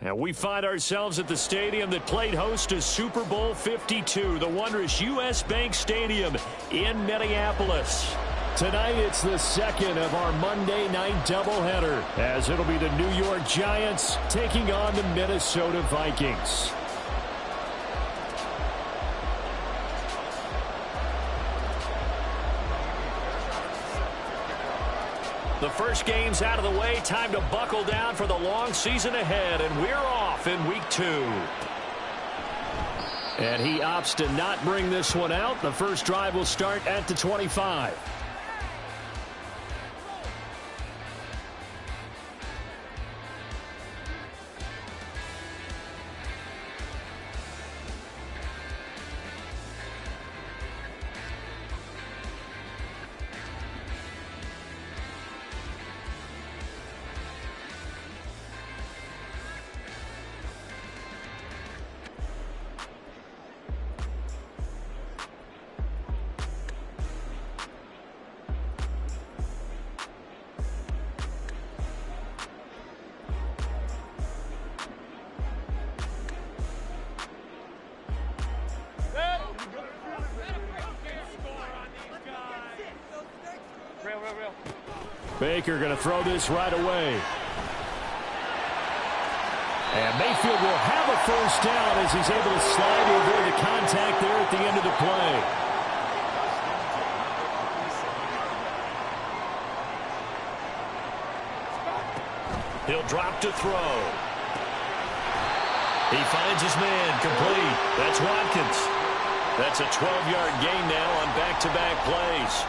And we find ourselves at the stadium that played host to Super Bowl 52, the wondrous U.S. Bank Stadium in Minneapolis. Tonight, it's the second of our Monday night doubleheader, as it'll be the New York Giants taking on the Minnesota Vikings. The first game's out of the way. Time to buckle down for the long season ahead, and we're off in week 2. And he opts to not bring this one out. The first drive will start at the 25. Baker going to throw this right away. And Mayfield will have a first down as he's able to slide over the contact there at the end of the play. He'll drop to throw. He finds his man complete. That's Watkins. That's a 12-yard gain now on back-to-back plays.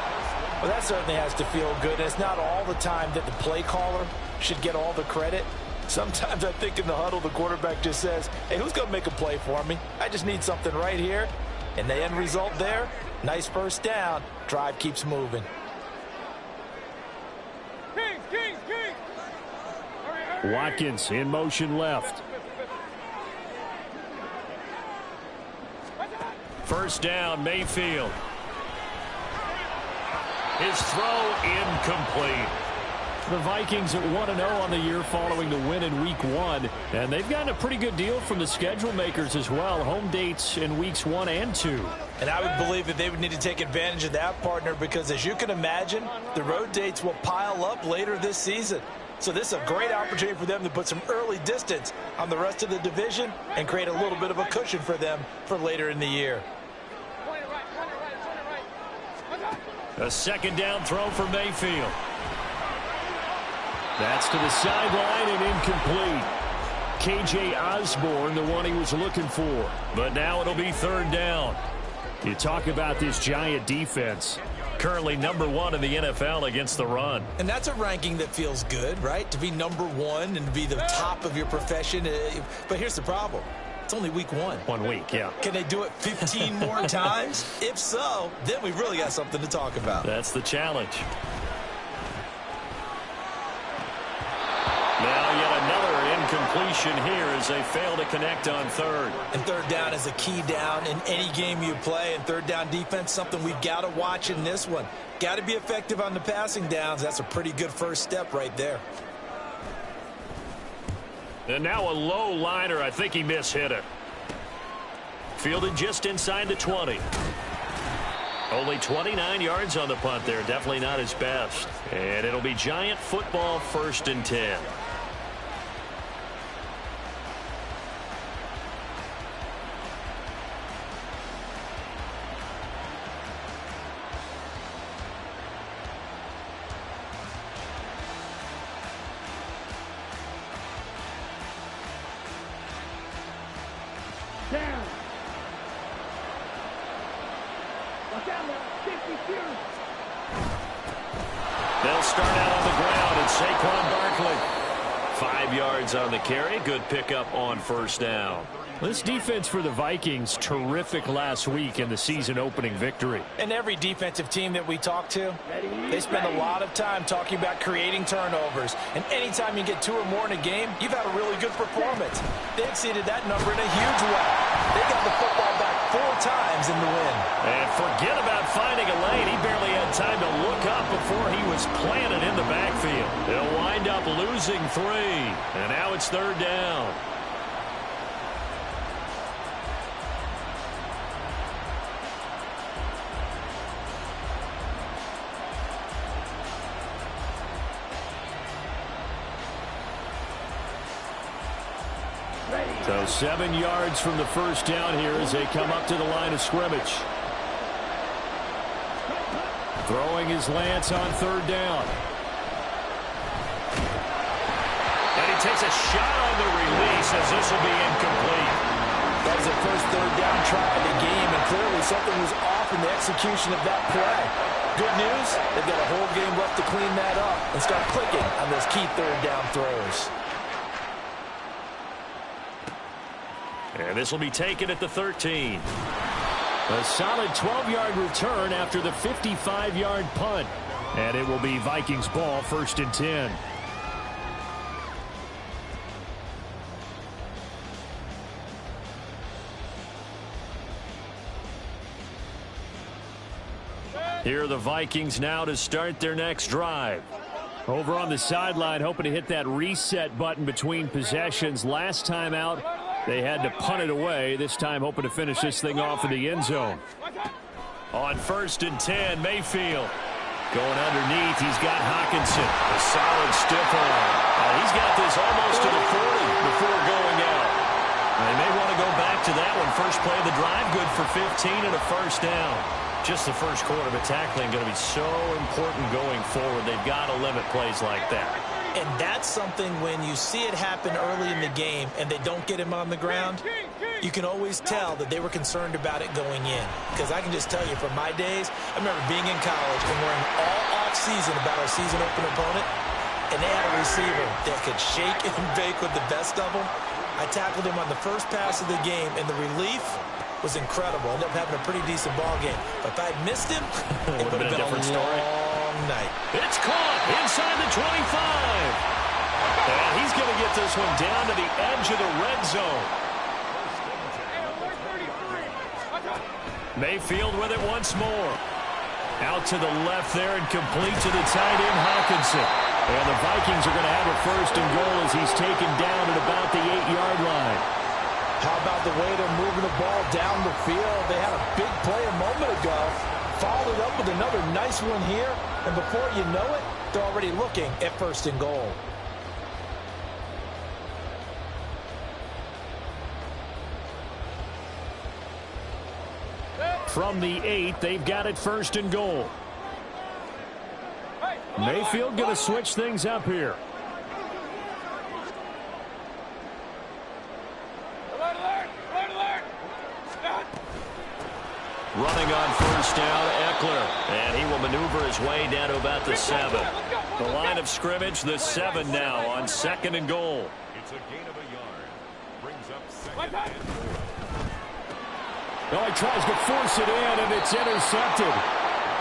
Well, that certainly has to feel good. It's not all the time that the play caller should get all the credit. Sometimes I think in the huddle, the quarterback just says, hey, who's going to make a play for me? I just need something right here. And the end result there, nice first down. Drive keeps moving. Watkins in motion left. First down, Mayfield. His throw incomplete. The Vikings at 1-0 on the year following the win in week 1. And they've gotten a pretty good deal from the schedule makers as well. Home dates in weeks 1 and 2. And I would believe that they would need to take advantage of that, partner, because as you can imagine, the road dates will pile up later this season. So this is a great opportunity for them to put some early distance on the rest of the division and create a little bit of a cushion for them for later in the year. A second down throw for Mayfield. That's to the sideline and incomplete. K.J. Osborne, the one he was looking for. But now it'll be third down. You talk about this Giant defense. Currently #1 in the NFL against the run. And that's a ranking that feels good, right? To be #1 and to be the top of your profession. But here's the problem. It's only week 1. 1 week, yeah. Can they do it 15 more times? If so, then we really got something to talk about. That's the challenge. Now yet another incompletion here as they fail to connect on third. And third down is a key down in any game you play. And third down defense, something we've got to watch in this one. Got to be effective on the passing downs. That's a pretty good first step right there. And now a low liner. I think he mishit it. Fielded just inside the 20. Only 29 yards on the punt there. Definitely not his best. And it'll be Giant football, 1st and 10. They'll start out on the ground, and Saquon Barkley. 5 yards on the carry. Good pickup on first down. This defense for the Vikings, terrific last week in the season-opening victory. And every defensive team that we talk to, they spend a lot of time talking about creating turnovers. And anytime you get 2 or more in a game, you've had a really good performance. They exceeded that number in a huge way. They got the football back 4 times in the win. And forget about finding a lane. He barely had time to look up before he was planted in the backfield. They'll wind up losing 3. And now it's third down. So 7 yards from the first down here as they come up to the line of scrimmage. Throwing his Lance on 3rd down. And he takes a shot on the release as this will be incomplete. That was the first 3rd down try of the game, and clearly something was off in the execution of that play. Good news, they've got a whole game left to clean that up and start clicking on those key 3rd down throws. And this will be taken at the 13. A solid 12-yard return after the 55-yard punt. And it will be Vikings ball, 1st and 10. Here are the Vikings now to start their next drive. Over on the sideline, hoping to hit that reset button between possessions. Last time out, they had to punt it away. This time hoping to finish this thing off in the end zone. On 1st and 10, Mayfield. Going underneath, he's got Hawkinson. A solid stiff arm. He's got this almost to the 40 before going out. They may want to go back to that one. First play of the drive, good for 15 and a 1st down. Just the first quarter, but tackling going to be so important going forward. They've got to limit plays like that. And that's something when you see it happen early in the game and they don't get him on the ground, you can always tell that they were concerned about it going in. Because I can just tell you from my days, I remember being in college and worrying all off-season about our season-open opponent, and they had a receiver that could shake and bake with the best of them. I tackled him on the first pass of the game, and the relief was incredible. Ended up having a pretty decent ball game. But if I had missed him, it would have been a different story. Long night. It's caught inside the 25. And he's going to get this one down to the edge of the red zone. Mayfield with it once more. Out to the left there and complete to the tight end, Hawkinson. And the Vikings are going to have a 1st and goal as he's taken down at about the 8-yard line. How about the way they're moving the ball down the field? They had a big play a moment ago. Followed it up with another nice one here. And before you know it, they're already looking at 1st and goal. From the 8, they've got it 1st and goal. Mayfield going to switch things up here. Running on 1st down, Eckler. And he will maneuver his way down to about the 7. The line of scrimmage, the 7 now on 2nd and goal. It's a gain of a yard. Brings up 2nd and 4. Oh, he tries to force it in, and it's intercepted.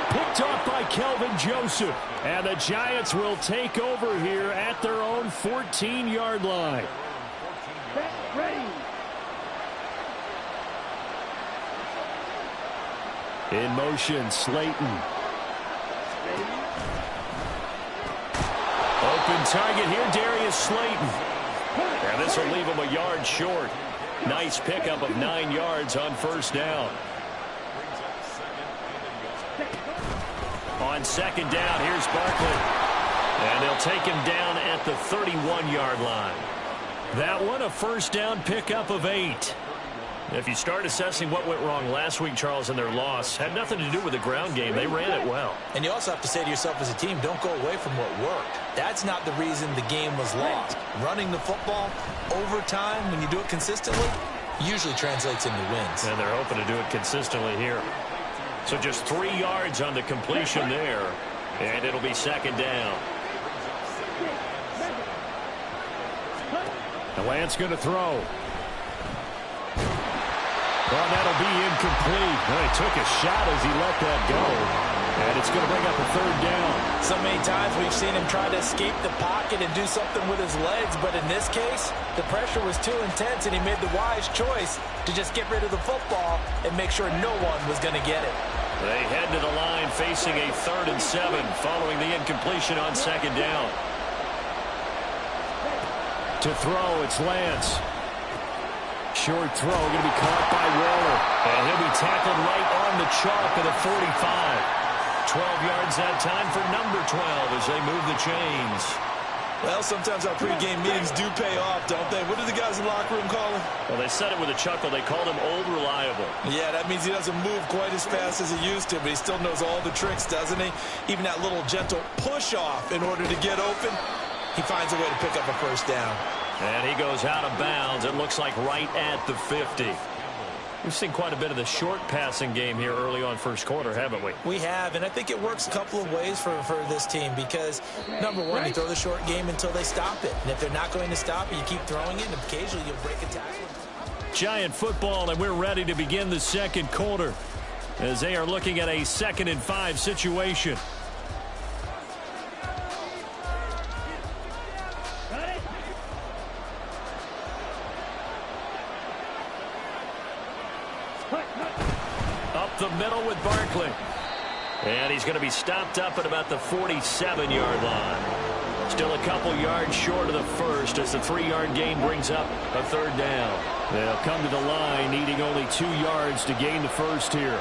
Picked off by Kelvin Joseph. And the Giants will take over here at their own 14-yard line. Ready. In motion, Slayton. Open target here, Darius Slayton. And this will leave him a yard short. Nice pickup of 9 yards on 1st down. On 2nd down, here's Barkley. And they'll take him down at the 31-yard line. That one, a 1st down pickup of 8. If you start assessing what went wrong last week, Charles, in their loss, had nothing to do with the ground game. They ran it well. And you also have to say to yourself as a team, don't go away from what worked. That's not the reason the game was lost. Running the football over time, when you do it consistently, usually translates into wins. And they're hoping to do it consistently here. So just 3 yards on the completion there, and it'll be 2nd down. The Lance going to throw. Well, that'll be incomplete. Well, he took a shot as he let that go. And it's going to bring up a 3rd down. So many times we've seen him try to escape the pocket and do something with his legs. But in this case, the pressure was too intense, and he made the wise choice to just get rid of the football and make sure no one was going to get it. They head to the line facing a 3rd and 7 following the incompletion on 2nd down. To throw, it's Lance. Short throw, going to be caught by Waller. And he'll be tackled right on the chalk of the 45. 12 yards that time for number 12 as they move the chains. Well, sometimes our pregame meetings do pay off, don't they? What do the guys in the locker room call him? Well, they said it with a chuckle. They called him Old Reliable. Yeah, that means he doesn't move quite as fast as he used to, but he still knows all the tricks, doesn't he? Even that little gentle push-off in order to get open, he finds a way to pick up a first down. And he goes out of bounds. It looks like right at the 50. We've seen quite a bit of the short passing game here early on first quarter, haven't we? We have, and I think it works a couple of ways for this team because, number one, you throw the short game until they stop it. And if they're not going to stop it, you keep throwing it, and occasionally you'll break a tackle. Giant football, and we're ready to begin the second quarter as they are looking at a 2nd and 5 situation. Up the middle with Barkley. And he's going to be stopped up at about the 47-yard line. Still a couple yards short of the first as the 3-yard gain brings up a 3rd down. They'll come to the line needing only 2 yards to gain the first here.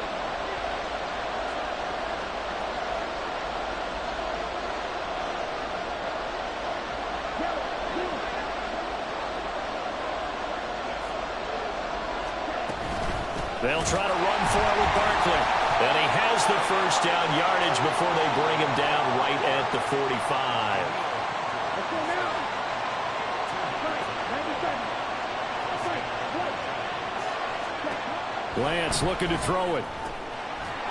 They'll try to run for it with Barkley. And he has the first down yardage before they bring him down right at the 45. Lance looking to throw it.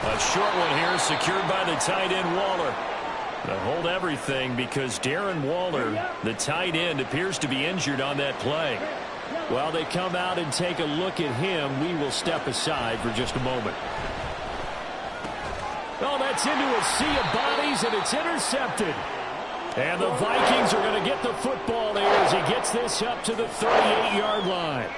A short one here secured by the tight end Waller. Now hold everything because Darren Waller, the tight end, appears to be injured on that play. While they come out and take a look at him, we will step aside for just a moment. Oh, that's into a sea of bodies, and it's intercepted. And the Vikings are going to get the football there as he gets this up to the 38-yard line.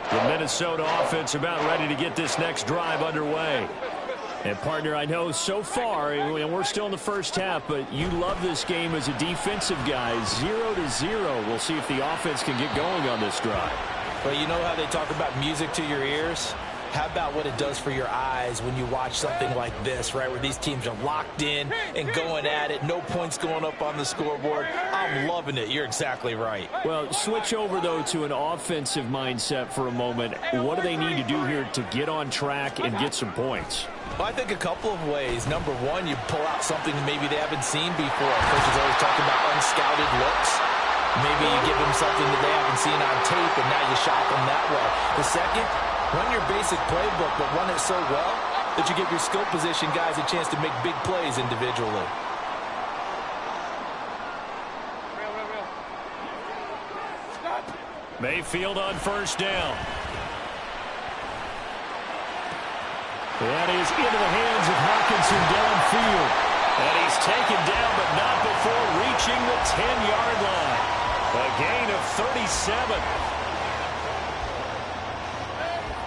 The Minnesota offense about ready to get this next drive underway. And, partner, I know so far, and we're still in the first half, but you love this game as a defensive guy. 0-0. We'll see if the offense can get going on this drive. Well, you know how they talk about music to your ears? How about what it does for your eyes when you watch something like this, right, where these teams are locked in and going at it, no points going up on the scoreboard? I'm loving it. You're exactly right. Well, switch over, though, to an offensive mindset for a moment. What do they need to do here to get on track and get some points? Well, I think a couple of ways. Number one, you pull out something that maybe they haven't seen before. Coaches always talking about unscouted looks. Maybe you give them something that they haven't seen on tape, and now you shock them that way. The second, run your basic playbook, but run it so well that you give your skill position guys a chance to make big plays individually. Mayfield on first down. That is into the hands of Hawkinson downfield. And he's taken down, but not before reaching the 10-yard line. A gain of 37.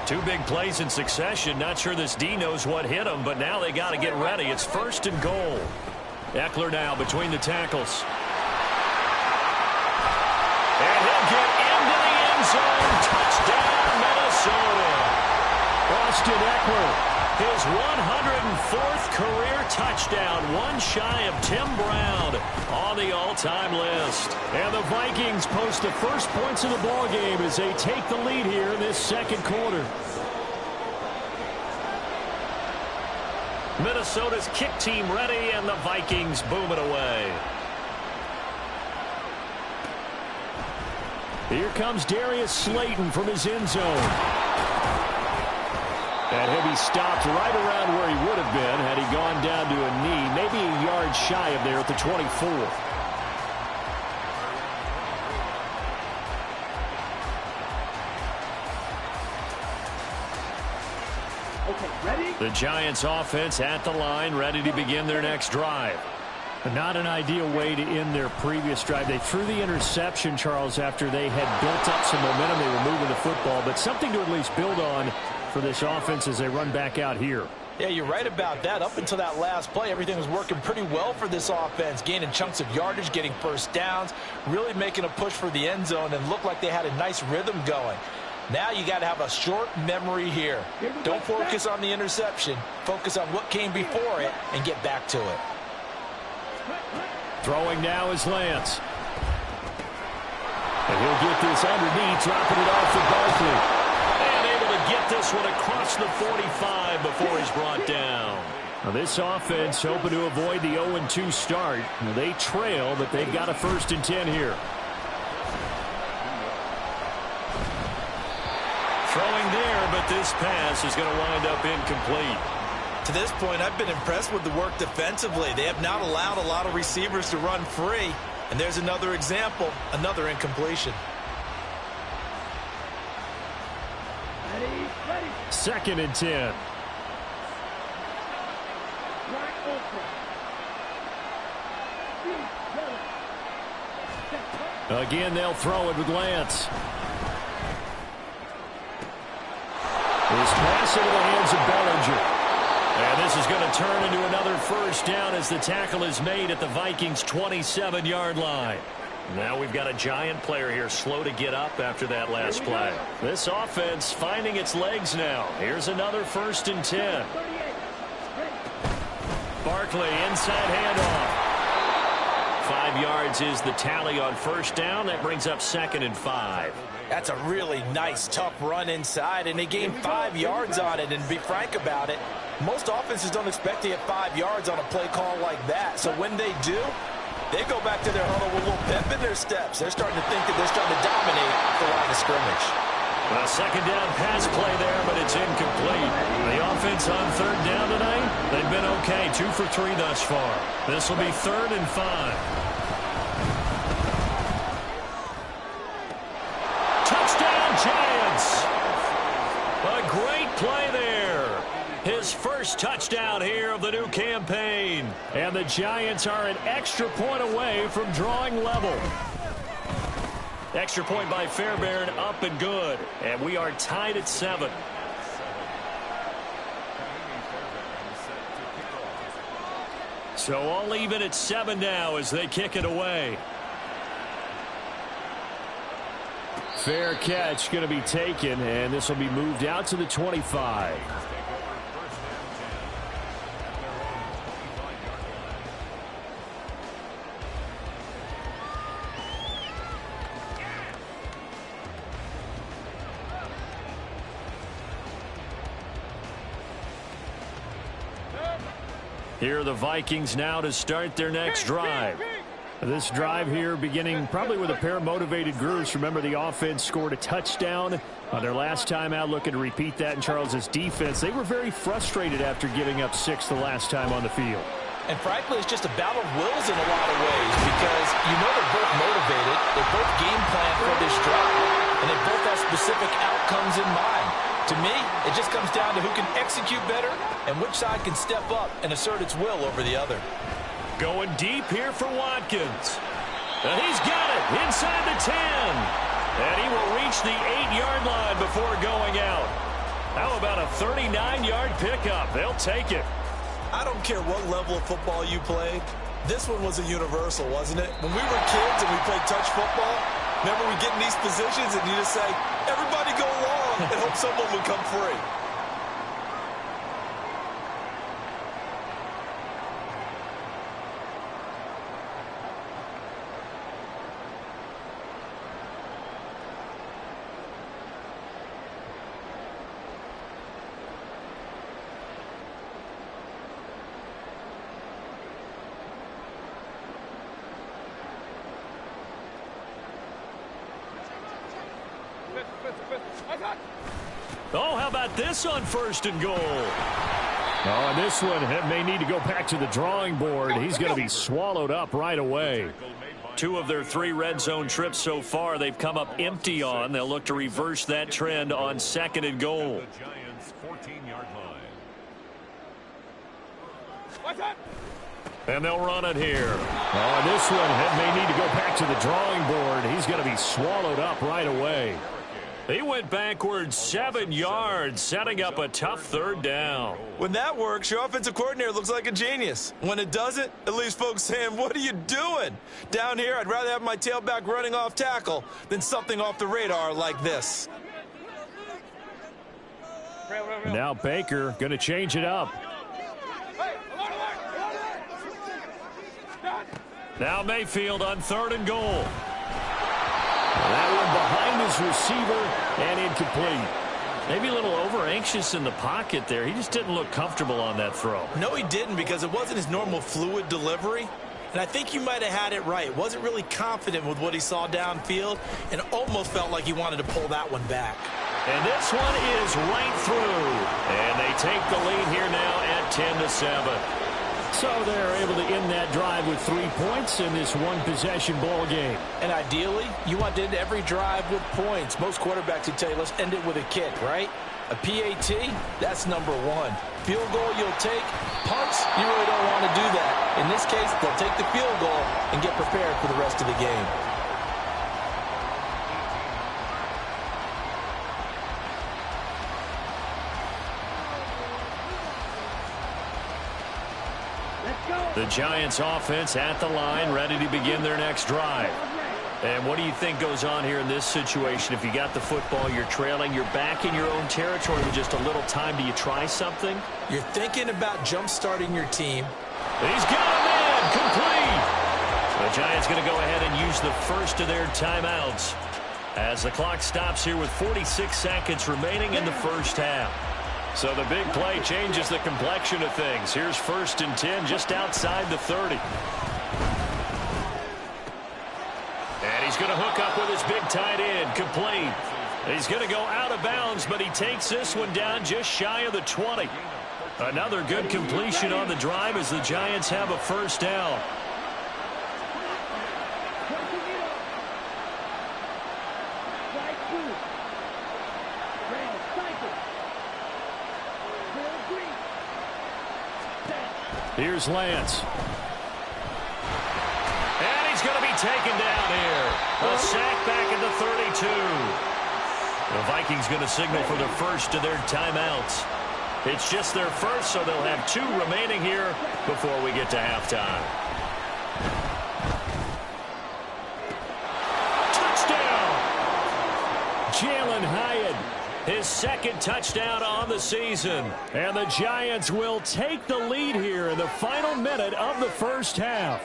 Two big plays in succession. Not sure this D knows what hit him, but now they got to get ready. It's 1st and goal. Eckler now between the tackles. And he'll get into the end zone. Touchdown, Minnesota. Austin Eckler, his 104th career touchdown, one shy of Tim Brown on the all-time list. And the Vikings post the first points of the ballgame as they take the lead here in this second quarter. Minnesota's kick team ready, and the Vikings boom it away. Here comes Darius Slayton from his end zone. And he'll be stopped right around where he would have been had he gone down to a knee, maybe a yard shy of there at the 24. Okay, ready? The Giants offense at the line, ready to begin their next drive. Not an ideal way to end their previous drive. They threw the interception, Charles, after they had built up some momentum. They were moving the football, but something to at least build on for this offense as they run back out here. Yeah, you're right about that. Up until that last play, everything was working pretty well for this offense, gaining chunks of yardage, getting first downs, really making a push for the end zone, and looked like they had a nice rhythm going. Now you got to have a short memory here. Don't focus on the interception. Focus on what came before it and get back to it. Throwing now is Lance. And he'll get this underneath, dropping it off for Barkley. And able to get this one across the 45 before he's brought down. Now this offense hoping to avoid the 0-2 start. Now they trail, but they've got a 1st and 10 here. Throwing there, but this pass is going to wind up incomplete. To this point, I've been impressed with the work defensively. They have not allowed a lot of receivers to run free. And there's another example, another incompletion. 2nd and 10. Again, they'll throw it with Lance. This pass into the hands of Bellinger. And this is going to turn into another 1st down as the tackle is made at the Vikings' 27-yard line. Now we've got a giant player here slow to get up after that last play. This offense finding its legs now. Here's another 1st and 10. Barkley inside handoff. 5 yards is the tally on 1st down. That brings up 2nd and 5. That's a really nice, tough run inside, and they gained 5 yards on it. And to be frank about it, most offenses don't expect to get 5 yards on a play call like that. So when they do, they go back to their huddle with a little pep in their steps. They're starting to think that they're starting to dominate the line of scrimmage. A 2nd down pass play there, but it's incomplete. The offense on 3rd down tonight, they've been okay. 2 for 3 thus far. This will be 3rd and 5. Giants. A great play there. His 1st touchdown here of the new campaign. And the Giants are an extra point away from drawing level. Extra point by Fairbairn, up and good. And we are tied at 7. So all even at 7 now as they kick it away. Fair catch going to be taken, and this will be moved out to the 25. Here are the Vikings now to start their next drive. This drive here beginning probably with a pair of motivated groups. Remember, the offense scored a touchdown on their last time out, looking to repeat that in Charles's defense. They were very frustrated after giving up 6 the last time on the field. And frankly, it's just a battle of wills in a lot of ways because you know they're both motivated. They both game plan for this drive, and they both have specific outcomes in mind. To me, it just comes down to who can execute better and which side can step up and assert its will over the other. Going deep here for Watkins. And he's got it inside the 10. And he will reach the 8-yard line before going out. How about a 39-yard pickup? They'll take it. I don't care what level of football you played. This one was a universal, wasn't it? When we were kids and we played touch football, remember we get in these positions and you just say, everybody go long, and hope someone would come free. Oh, how about this on 1st and goal? Oh, and this one may need to go back to the drawing board. He's going to be swallowed up right away. 2 of their 3 red zone trips so far, they've come up empty on. They'll look to reverse that trend on 2nd and goal. Giants' 14-yard line. And they'll run it here. Oh, and this one may need to go back to the drawing board. He's going to be swallowed up right away. He went backwards 7 yards, setting up a tough 3rd down. When that works, your offensive coordinator looks like a genius. When it doesn't, it leaves folks saying, what are you doing? Down here, I'd rather have my tailback running off tackle than something off the radar like this. Now Baker going to change it up. Now Mayfield on 3rd and goal. That one behind his receiver and incomplete. Maybe a little over-anxious in the pocket there. He just didn't look comfortable on that throw. No, he didn't, because it wasn't his normal fluid delivery. And I think you might have had it right. Wasn't really confident with what he saw downfield and almost felt like he wanted to pull that one back. And this one is right through. And they take the lead here now at 10-7. So they're able to end that drive with 3 points in this one-possession ball game. And ideally, you want to end every drive with points. Most quarterbacks would tell you, let's end it with a kick, right? A PAT, that's number 1. Field goal you'll take. Punts, you really don't want to do that. In this case, they'll take the field goal and get prepared for the rest of the game. The Giants offense at the line, ready to begin their next drive. And what do you think goes on here in this situation? If you got the football, you're trailing, you're back in your own territory with just a little time. Do you try something? You're thinking about jump-starting your team. He's got a man, complete. The Giants going to go ahead and use the first of their timeouts as the clock stops here with 46 seconds remaining in the first half. So the big play changes the complexion of things. Here's 1st and 10 just outside the 30. And he's going to hook up with his big tight end, complete. He's going to go out of bounds, but he takes this one down just shy of the 20. Another good completion on the drive as the Giants have a first down. Here's Lance. And he's going to be taken down here. A sack back at the 32. The Vikings going to signal for the first of their timeouts. It's just their first, so they'll have 2 remaining here before we get to halftime. Touchdown! Jalen Hyatt. His 2nd touchdown on the season. And the Giants will take the lead here in the final minute of the first half.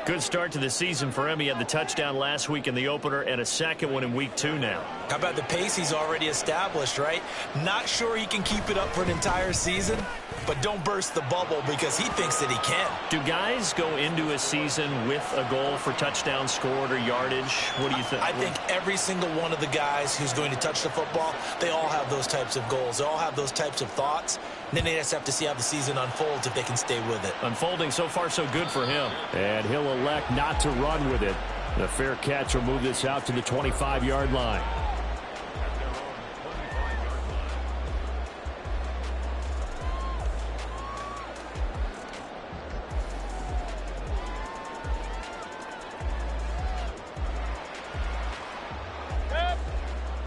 Good start to the season for him. He had the touchdown last week in the opener and a 2nd one in week 2 now. How about the pace he's already established, right? Not sure he can keep it up for an entire season, but don't burst the bubble because he thinks that he can. Do guys go into a season with a goal for touchdowns scored or yardage? What do you think? I think every single one of the guys who's going to touch the football, they all have those types of goals. They all have those types of thoughts. And then they just have to see how the season unfolds if they can stay with it. Unfolding so far so good for him. And he'll elect not to run with it. The fair catch will move this out to the 25-yard line.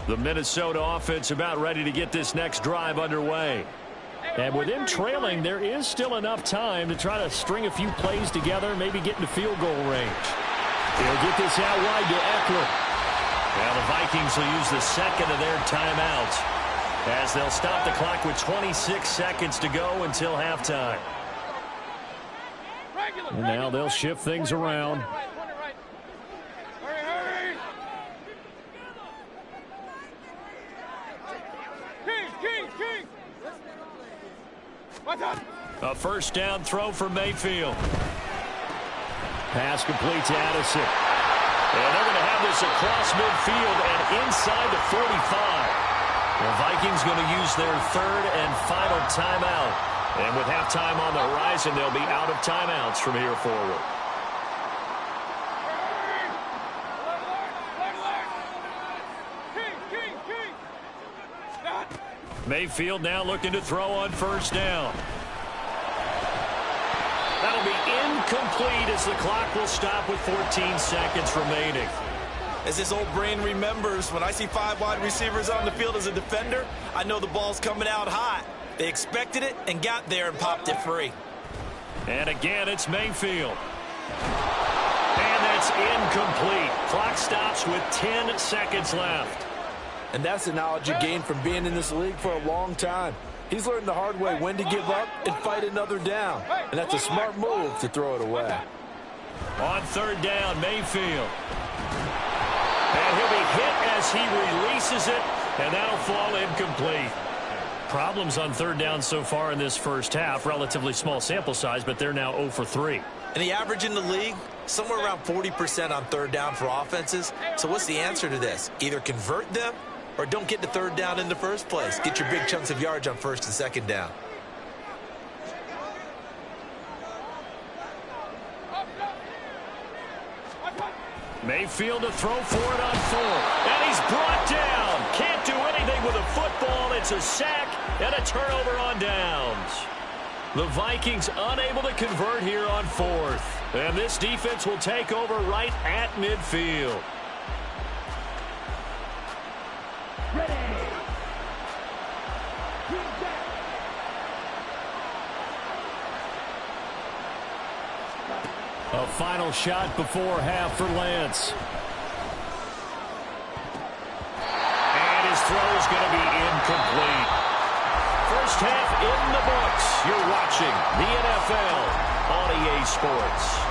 The Minnesota offense about ready to get this next drive underway. And with him trailing, there is still enough time to try to string a few plays together, maybe get into field goal range. He'll get this out wide to Eckler. Now the Vikings will use the 2nd of their timeouts as they'll stop the clock with 26 seconds to go until halftime. And now they'll shift things around. A first down throw for Mayfield. Pass complete to Addison. And they're going to have this across midfield and inside the 45. The Vikings going to use their 3rd and final timeout. And with halftime on the horizon, they'll be out of timeouts from here forward. Mayfield now looking to throw on first down. That'll be incomplete as the clock will stop with 14 seconds remaining. As this old brain remembers, when I see 5 wide receivers on the field as a defender, I know the ball's coming out hot. They expected it and got there and popped it free. And again, it's Mayfield. And that's incomplete. Clock stops with 10 seconds left. And that's the knowledge you gain from being in this league for a long time. He's learned the hard way when to give up and fight another down. And that's a smart move to throw it away. On third down, Mayfield. And he'll be hit as he releases it, and that'll fall incomplete. Problems on third down so far in this first half. Relatively small sample size, but they're now 0 for 3. And the average in the league, somewhere around 40% on third down for offenses. So what's the answer to this? Either convert them or don't get to third down in the first place. Get your big chunks of yards on first and second down. Mayfield to throw for it on 4. And he's brought down. Can't do anything with a football. It's a sack and a turnover on downs. The Vikings unable to convert here on 4th. And this defense will take over right at midfield. Ready. A final shot before half for Lance. And his throw is going to be incomplete. First half in the books. You're watching the NFL on EA Sports.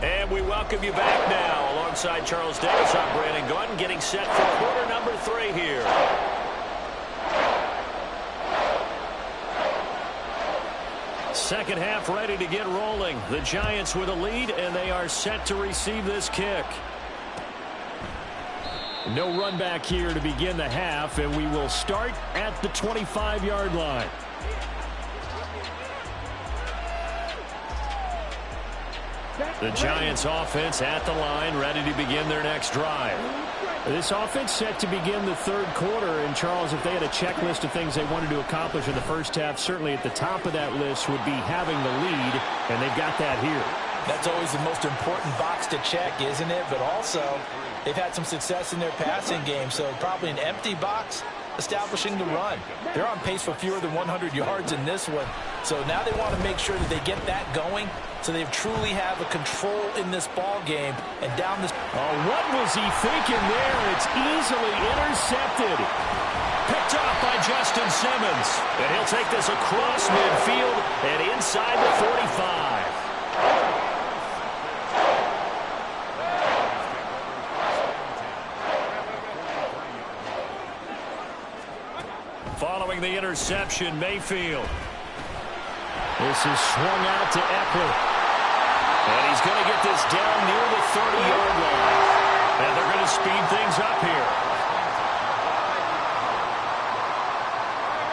And we welcome you back now. Alongside Charles Davis, I'm Brandon Gunn, getting set for quarter number 3 here. Second half ready to get rolling. The Giants with a lead, and they are set to receive this kick. No run back here to begin the half, and we will start at the 25-yard line. The Giants offense at the line, ready to begin their next drive. This offense set to begin the third quarter, and Charles, if they had a checklist of things they wanted to accomplish in the first half, certainly at the top of that list would be having the lead, and they've got that here. That's always the most important box to check, isn't it? But also, they've had some success in their passing game, so probably an empty box establishing the run. They're on pace for fewer than 100 yards in this one, so now they want to make sure that they get that going so they truly have a control in this ball game and down this. Oh, what was he thinking there? It's easily intercepted. Picked off by Justin Simmons. And he'll take this across midfield and inside the 45. Following the interception, Mayfield. This is swung out to Eckler. And he's going to get this down near the 30-yard line. And they're going to speed things up here.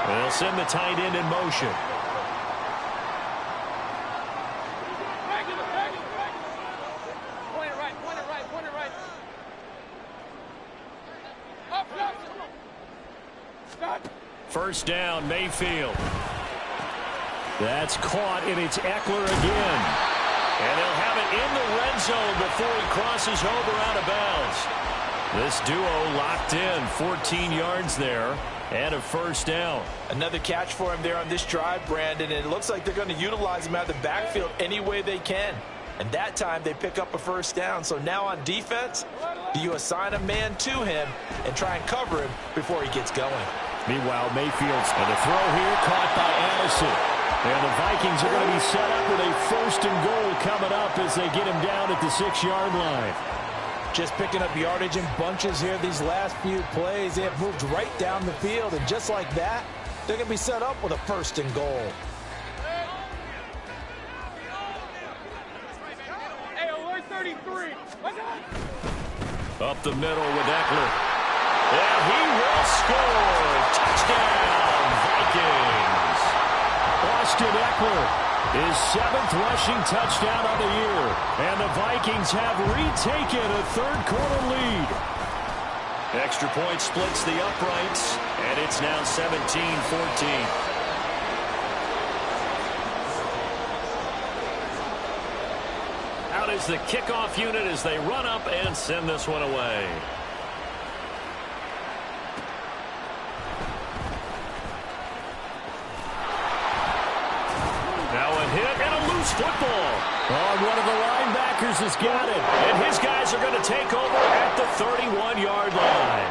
They'll send the tight end in motion. Point it right, point it right, point it right. Up. Stop. First down, Mayfield. That's caught, and it's Eckler again. And they'll have it in the red zone before he crosses over out of bounds. This duo locked in, 14 yards there, and a first down. Another catch for him there on this drive, Brandon, and it looks like they're going to utilize him out of the backfield any way they can. And that time they pick up a first down. So now on defense, do you assign a man to him and try and cover him before he gets going? Meanwhile, Mayfield's and the throw here caught by Addison. And the Vikings are going to be set up with a first and goal coming up as they get him down at the 6-yard line. Just picking up yardage in bunches here these last few plays. They have moved right down the field, and just like that, they're going to be set up with a first and goal. Hey, alert 33. Up the middle with Eckler. And he will score. Touchdown, Vikings. Austin Eckler, his 7th rushing touchdown of the year. And the Vikings have retaken a third-quarter lead. Extra point splits the uprights, and it's now 17-14. Out is the kickoff unit as they run up and send this one away. loose football. Oh, one of the linebackers has got it. And his guys are going to take over at the 31-yard line.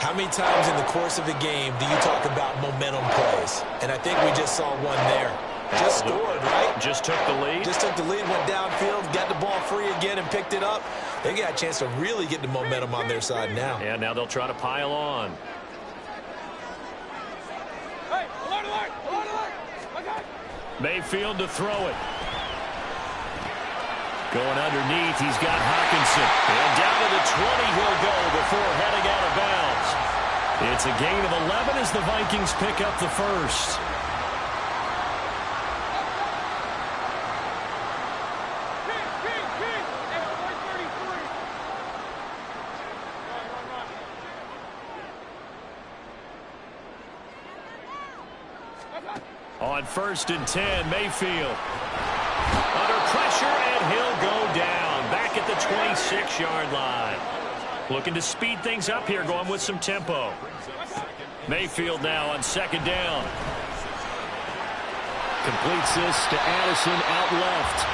How many times in the course of a game do you talk about momentum plays? And I think we just saw one there. Just scored, right? Just took the lead. Just took the lead, went downfield, got the ball free again and picked it up. They got a chance to really get the momentum on their side now. And now they'll try to pile on. Hey, alert. Okay. Mayfield to throw it. Going underneath, he's got Hawkinson. And down to the 20 he'll go before heading out of bounds. It's a gain of 11 as the Vikings pick up the first. On 1st and 10, Mayfield. Under pressure, and he'll go down. Back at the 26-yard line. Looking to speed things up here, going with some tempo. Mayfield now on 2nd down. Completes this to Addison out left.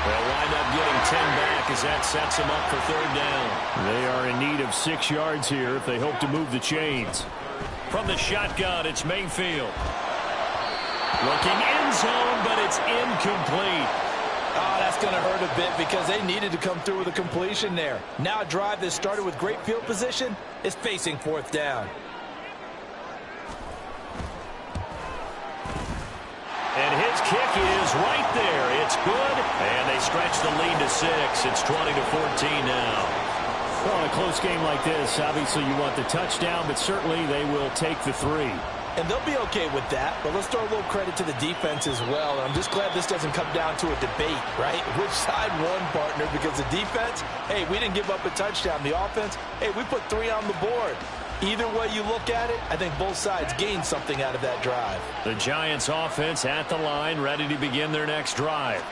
They'll wind up getting 10 back as that sets them up for 3rd down. They are in need of 6 yards here if they hope to move the chains. From the shotgun, it's Mayfield. Looking end zone, but it's incomplete. Oh, that's going to hurt a bit because they needed to come through with a completion there. Now a drive that started with great field position is facing 4th down. And his kick is right there. It's good. And they stretch the lead to 6. It's 20-14 now. Well, in a close game like this, obviously you want the touchdown, but certainly they will take the 3. And they'll be okay with that, but let's throw a little credit to the defense as well. And I'm just glad this doesn't come down to a debate, right? Which side won, partner? Because the defense, hey, we didn't give up a touchdown. The offense, hey, we put 3 on the board. Either way you look at it, I think both sides gained something out of that drive. The Giants offense at the line, ready to begin their next drive.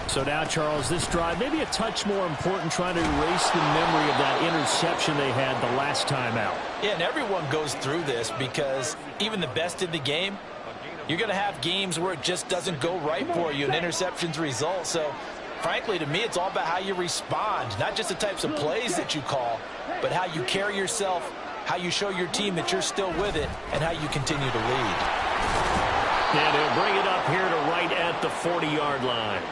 So now, Charles, this drive maybe a touch more important, trying to erase the memory of that interception they had the last time out. Yeah, and everyone goes through this because even the best in the game, you're going to have games where it just doesn't go right for you and interceptions result. So, frankly, to me, it's all about how you respond, not just the types of plays that you call, but how you carry yourself, how you show your team that you're still with it, and how you continue to lead. And he'll bring it up here to right at the 40-yard line.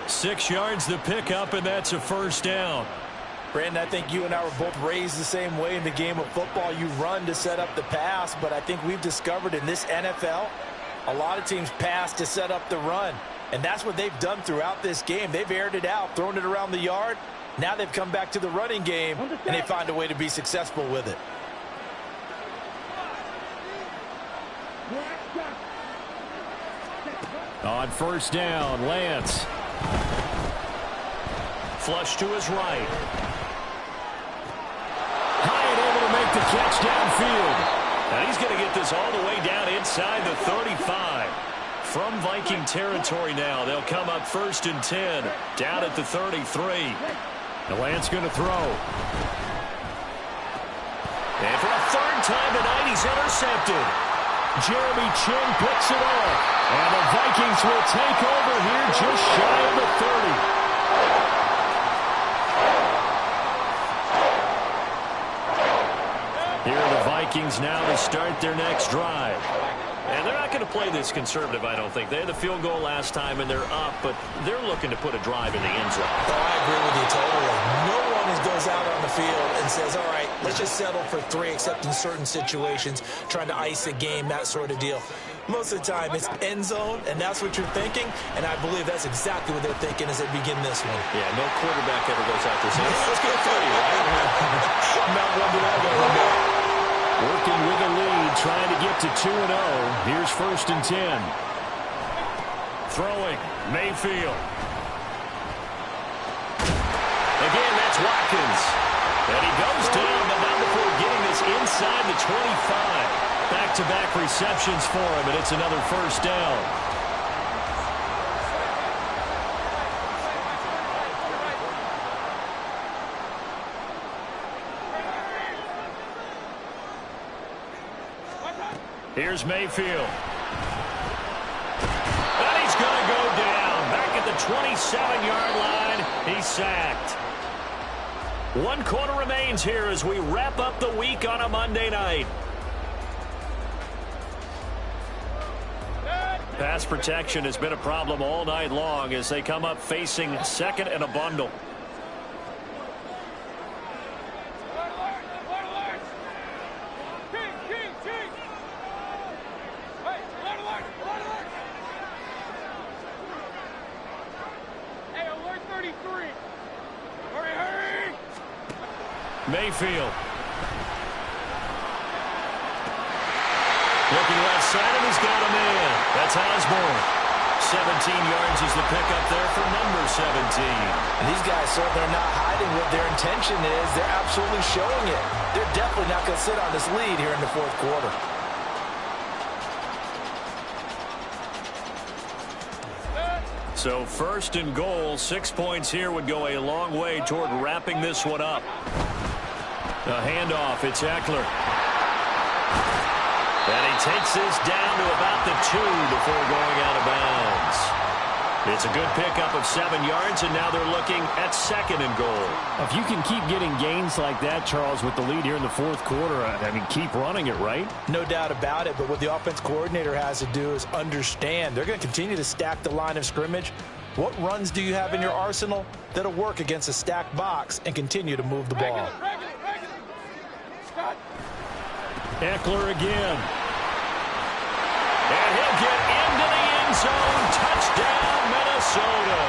6 yards the pickup, and that's a 1st down. Brandon, I think you and I were both raised the same way in the game of football. You run to set up the pass, but I think we've discovered in this NFL, a lot of teams pass to set up the run. And that's what they've done throughout this game. They've aired it out, thrown it around the yard. Now they've come back to the running game, and they find a way to be successful with it. On 1st down, Lance. Flush to his right. High and able to make the catch downfield. And he's going to get this all the way down inside the 35. From Viking territory now, they'll come up 1st and 10, down at the 33. And Lance going to throw. And for a 3rd time tonight, he's intercepted. Jeremy Chin picks it off. And the Vikings will take over here just shy of the 30. Here are the Vikings now to start their next drive. And they're not going to play this conservative, I don't think. They had the field goal last time, and they're up, but they're looking to put a drive in the end zone. Oh, I agree with you totally. No one goes out on the field and says, all right, let's just settle for 3, except in certain situations, trying to ice a game, that sort of deal. Most of the time, it's end zone, and that's what you're thinking, and I believe that's exactly what they're thinking as they begin this one. Yeah, no quarterback ever goes out there saying, let's get 30, right? Not one did I go. Working with a lead, trying to get to 2-0. Here's 1st and 10. Throwing, Mayfield. Again, that's Watkins. And he goes down, but not before getting this inside the 25. Back-to-back receptions for him, and it's another 1st down. Here's Mayfield. And he's going to go down. Back at 27-yard line. He's sacked. 1 quarter remains here as we wrap up the week on a Monday night. Pass protection has been a problem all night long as they come up facing second and a bundle. Mayfield. Looking left side, and he's got him in. That's Osborne. 17 yards is the pickup there for number 17. And these guys certainly are not hiding what their intention is. They're absolutely showing it. They're definitely not going to sit on this lead here in the fourth quarter. So first and goal, 6 points here would go a long way toward wrapping this one up. The handoff, it's Eckler. And he takes this down to about the 2 before going out of bounds. It's a good pickup of 7 yards, and now they're looking at second and goal. If you can keep getting gains like that, Charles, with the lead here in the fourth quarter, I mean, keep running it, right? No doubt about it, but what the offense coordinator has to do is understand. They're going to continue to stack the line of scrimmage. What runs do you have in your arsenal that'll work against a stacked box and continue to move the ball? Eckler again. And he'll get into the end zone. Touchdown, Minnesota.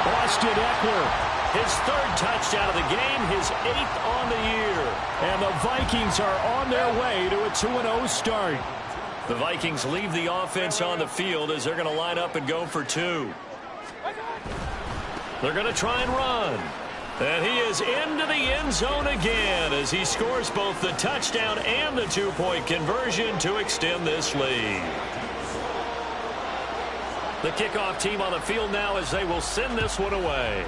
Austin Eckler, his 3rd touchdown of the game, his 8th on the year. And the Vikings are on their way to a 2-0 start. The Vikings leave the offense on the field as they're going to line up and go for 2. They're going to try and run. And he is into the end zone again as he scores both the touchdown and the 2-point conversion to extend this lead. The kickoff team on the field now as they will send this one away.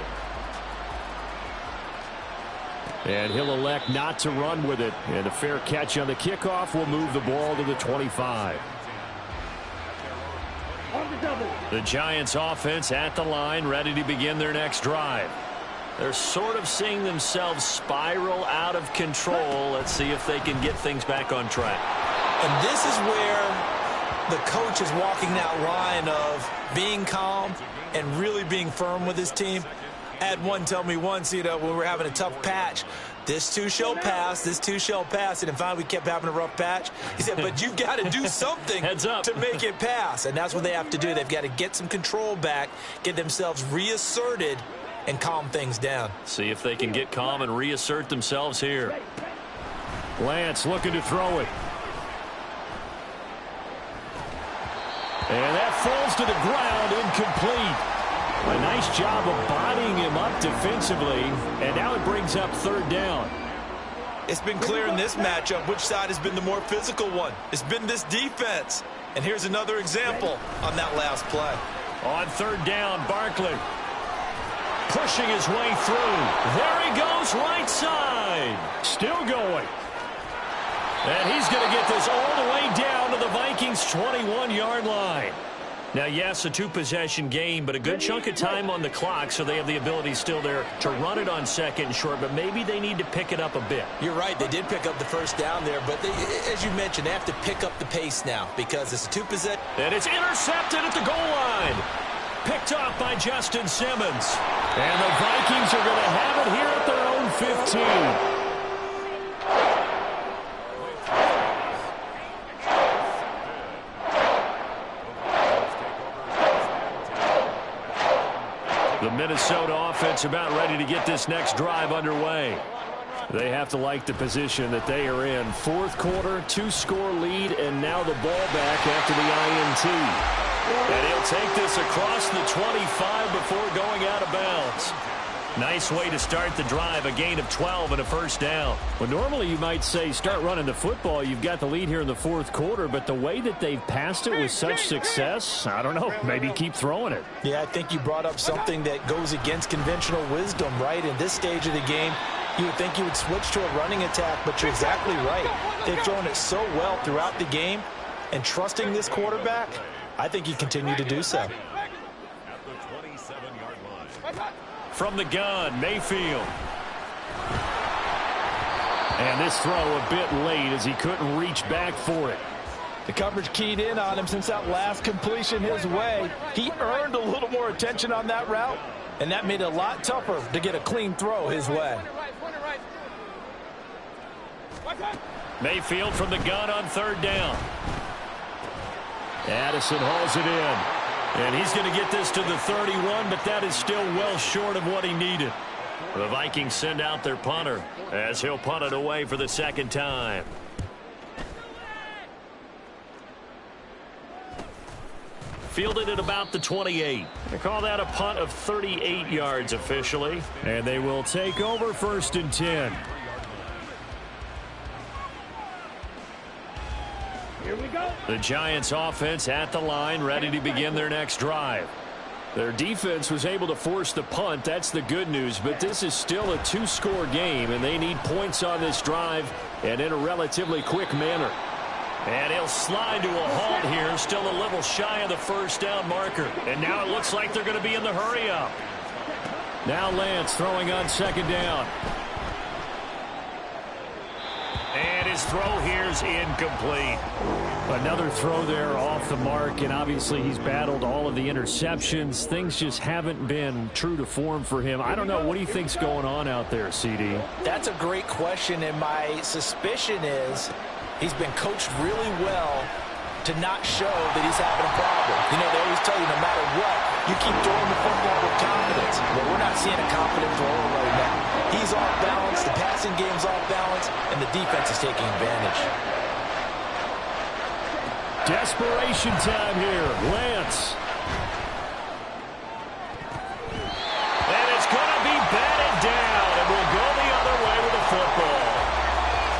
And he'll elect not to run with it. And a fair catch on the kickoff will move the ball to the 25. The Giants offense at the line, ready to begin their next drive. They're sort of seeing themselves spiral out of control. Let's see if they can get things back on track. And this is where the coach is walking that line of being calm and really being firm with his team. I had one tell me once, when we're having a tough patch, this too shall pass, this too shall pass. And finally we kept having a rough patch. He said, but you've got to do something Heads up. to make it pass. And that's what they have to do. They've got to get some control back, get themselves reasserted, and calm things down. See if they can get calm and reassert themselves here. Lance looking to throw it. And that falls to the ground, incomplete. A nice job of bodying him up defensively, and now it brings up 3rd down. It's been clear in this matchup which side has been the more physical one. It's been this defense. And here's another example on that last play. On 3rd down, Barkley pushing his way through. There he goes, right side. Still going. And he's going to get this all the way down to the Vikings' 21-yard line. Now, yes, a 2-possession game, but a good chunk of time on the clock, so they have the ability still there to run it on 2nd and short, but maybe they need to pick it up a bit. You're right. They did pick up the 1st down there, but as you mentioned, they have to pick up the pace now because it's a 2-possession. And it's intercepted at the goal line. Picked off by Justin Simmons. And the Vikings are going to have it here at their own 15. The Minnesota offense about ready to get this next drive underway. They have to like the position that they are in. 4th quarter, 2-score lead, and now the ball back after the INT. And he'll take this across the 25 before going out of bounds. Nice way to start the drive, a gain of 12 and a 1st down. Well, normally you might say start running the football. You've got the lead here in the 4th quarter, but the way that they've passed it with such success, I don't know, maybe keep throwing it. Yeah, I think you brought up something that goes against conventional wisdom, right? In this stage of the game, you would think you would switch to a running attack, but you're exactly right. They've thrown it so well throughout the game, and trusting this quarterback, I think you continue to do so. from the gun, Mayfield. And this throw a bit late as he couldn't reach back for it. The coverage keyed in on him since that last completion his way. He earned a little more attention on that route, and that made it a lot tougher to get a clean throw his way. Mayfield from the gun on third down. Addison hauls it in. And he's going to get this to the 31, but that is still well short of what he needed. The Vikings send out their punter as he'll punt it away for the second time. Fielded at about the 28. They call that a punt of 38 yards officially. And they will take over 1st and 10. Here we go. The Giants offense at the line, ready to begin their next drive. Their defense was able to force the punt. That's the good news, but this is still a 2-score game, and they need points on this drive and in a relatively quick manner. And he'll slide to a halt here, still a little shy of the first down marker. And now it looks like they're going to be in the hurry-up. Now Lance throwing on second down. And his throw here is incomplete. Another throw there off the mark, and obviously he's battled all of the interceptions. Things just haven't been true to form for him. I don't know. What do you think's going on out there, CD? That's a great question, and my suspicion is he's been coached really well to not show that he's having a problem. You know, they always tell you no matter what, you keep throwing the football with confidence. Well, we're not seeing a confident thrower right now. He's off balance, the passing game's off balance, and the defense is taking advantage. Desperation time here. Lance. And it's going to be batted down, and we'll go the other way with the football.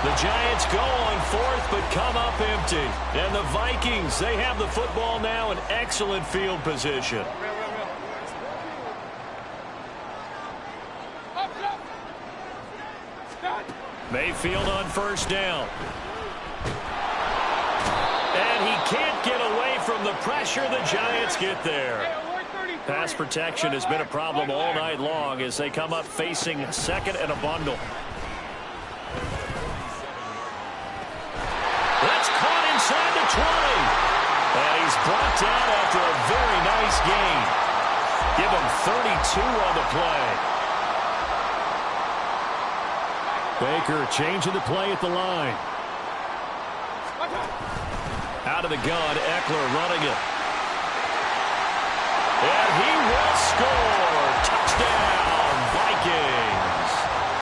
The Giants go on 4th, but come up empty. And the Vikings, they have the football now in excellent field position. Mayfield on first down. And he can't get away from the pressure. The Giants get there. Pass protection has been a problem all night long as they come up facing second and a bundle. That's caught inside the 20. And he's brought down after a very nice gain. Give him 32 on the play. Baker changing the play at the line. Out of the gun, Eckler running it.